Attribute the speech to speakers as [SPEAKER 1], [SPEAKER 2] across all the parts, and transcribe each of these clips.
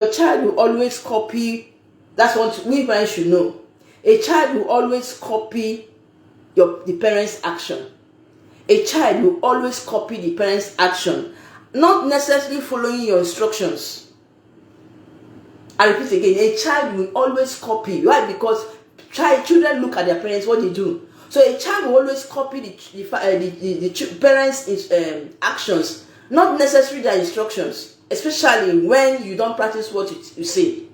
[SPEAKER 1] Your child will always copy. That's what we parents should know. A child will always copy the parent's action. A child will always copy the parent's action, not necessarily following your instructions. I repeat again, a child will always copy. Why? Because children look at their parents, what they do. So a child will always copy the parents' actions, not necessarily their instructions, especially when you don't practice what you say.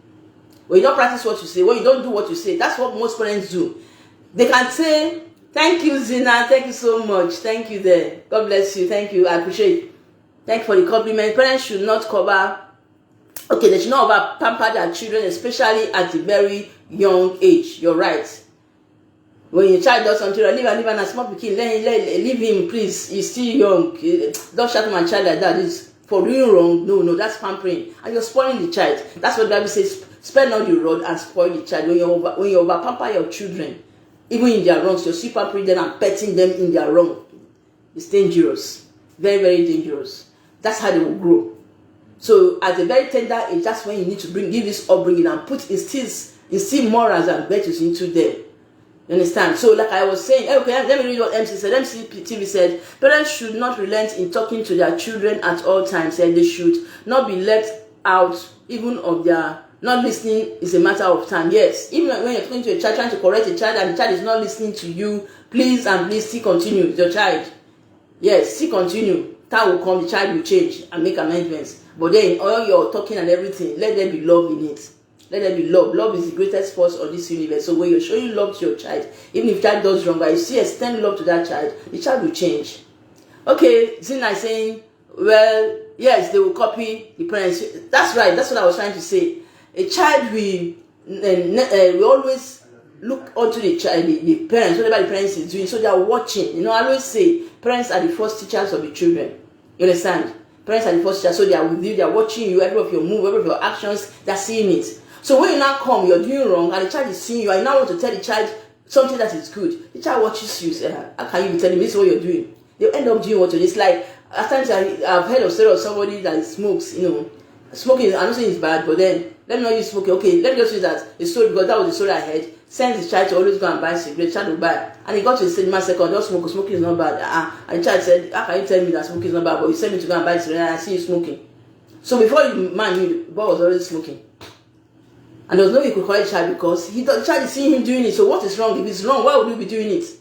[SPEAKER 1] When you don't practice what you say, when you don't do what you say, that's what most parents do. They can say, "Thank you, Zina. Thank you so much. Thank you there. God bless you. Thank you. I appreciate it. Thank you for the compliment." Parents should not they should not pamper their children, especially at a very young age. You're right. When your child does something, leave and small pikin, leave him, please. He's still young. Don't shout at my child like that. It's for doing wrong. No, that's pampering. And you're spoiling the child. That's what the Bible says. Spare not the rod and spoil the child. When you over pamper your children, even in their wrongs, you're still pampering them and petting them in their wrong. It's dangerous. Very, very dangerous. That's how they will grow. So at a very tender age, that's when you need to give this upbringing and instill morals and virtues into them. You understand? So like I was saying, okay, let me read what MC said. MCTV said, parents should not relent in talking to their children at all times. And they should not be left out even of their not listening is a matter of time. Yes, even when you're talking to a child, trying to correct a child and the child is not listening to you, please still continue with your child. Yes, still continue. Time will come, the child will change and make amendments. But then all your talking and everything, let there be love in it. Let there be love. Love is the greatest force of this universe. So when you're showing love to your child, even if the child does wrong, but you see extend love to that child, the child will change. Okay, Zina is saying, well, yes, they will copy the parents. That's right. That's what I was trying to say. A child will always look onto the child, the parents, whatever the parents is doing. So they are watching. You know, I always say parents are the first teachers of the children. You understand? Parents are the first teachers, so they are with you, they are watching you, every of your move, every of your actions, they are seeing it. So when you now come, you're doing wrong, and the child is seeing you, and you now want to tell the child something that is good. The child watches you, say, how can you be telling me this is what you're doing? They'll end up doing what you're doing. It's like, at times I've heard of story of somebody that smokes, you know. Smoking, I'm not saying it's bad, but then, let me not use smoking. Okay, let me just use that. The story, because that was the story I heard. Sends the child to always go and buy cigarettes, child will buy. And he got to the cinema second, just smoking is not bad. And the child said, how can you tell me that smoking is not bad, but you sent me to go and buy cigarettes and I see you smoking. So before the man knew, the boy was already smoking. And there was no way he could call the child because the child is seeing him doing it. So what is wrong? If it's wrong, why would you be doing it? So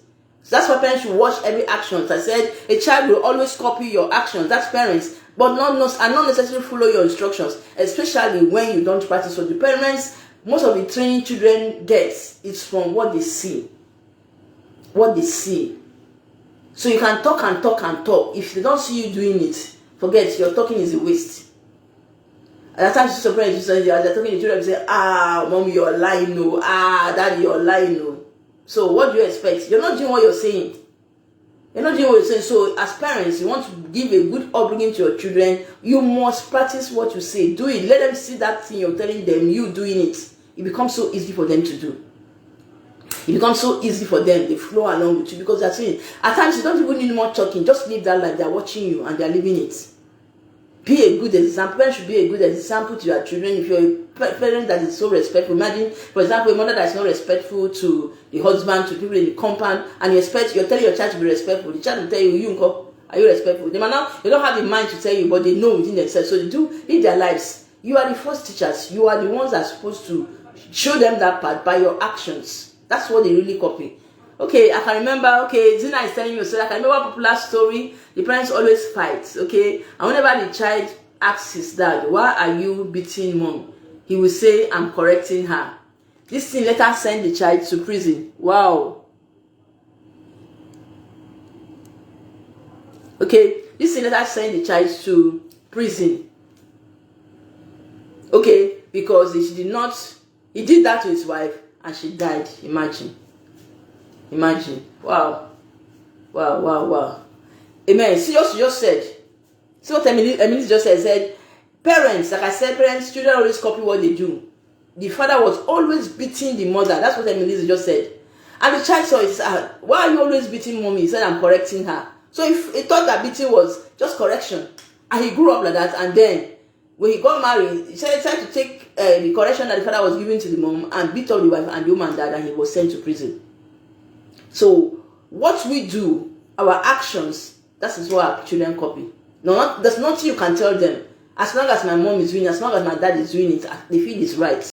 [SPEAKER 1] that's why parents should watch every action. As I said, a child will always copy your actions. That's parents. But not necessarily follow your instructions, especially when you don't practice. So the parents, most of the training children get is from what they see. What they see. So you can talk and talk and talk. If they don't see you doing it, forget, your talking is a waste. At that time, sister parents, they're talking to children and say, mommy, you're lying, no. Daddy, you're lying, no. So what do you expect? You're not doing what you're saying. You're not doing what you're saying. So as parents, you want to give a good upbringing to your children, you must practice what you say. Do it. Let them see that thing you're telling them, you doing it. It becomes so easy for them to do. It becomes so easy for them. They flow along with you because they're saying, at times you don't even need more talking. Just live that life. They're watching you and they're living it. Be a good example. Parents should be a good example to your children. If you're a parent that is so respectful, imagine, for example, a mother that is not respectful to the husband, to people in the compound, and you're telling your child to be respectful. The child will tell you, are you respectful? They don't have the mind to tell you, but they know within themselves. So they do live their lives. You are the first teachers. You are the ones that are supposed to show them that part by your actions. That's what they really copy. Okay, I can remember, Zina is telling me, so I can remember a popular story. The parents always fight, okay? And whenever the child asks his dad, why are you beating mom? He will say, I'm correcting her. This thing later send the child to prison. Wow. Okay, this thing later send the child to prison. Okay, because he did that to his wife and she died. Imagine. Wow. Amen. See what you just said. See what Emily just said. Parents, like I said, children always copy what they do. The father was always beating the mother. That's what Emily just said. And the child saw it. Why are you always beating mommy? He said, I'm correcting her. So if he thought that beating was just correction, and he grew up like that, and then when he got married, he tried to take the correction that the father was giving to the mom and beat up the wife, and the woman died, and he was sent to prison. So what we do, our actions, that is what our children copy. No, there's nothing you can tell them. As long as my mom is doing it, as long as my dad is doing it, they feel it's right.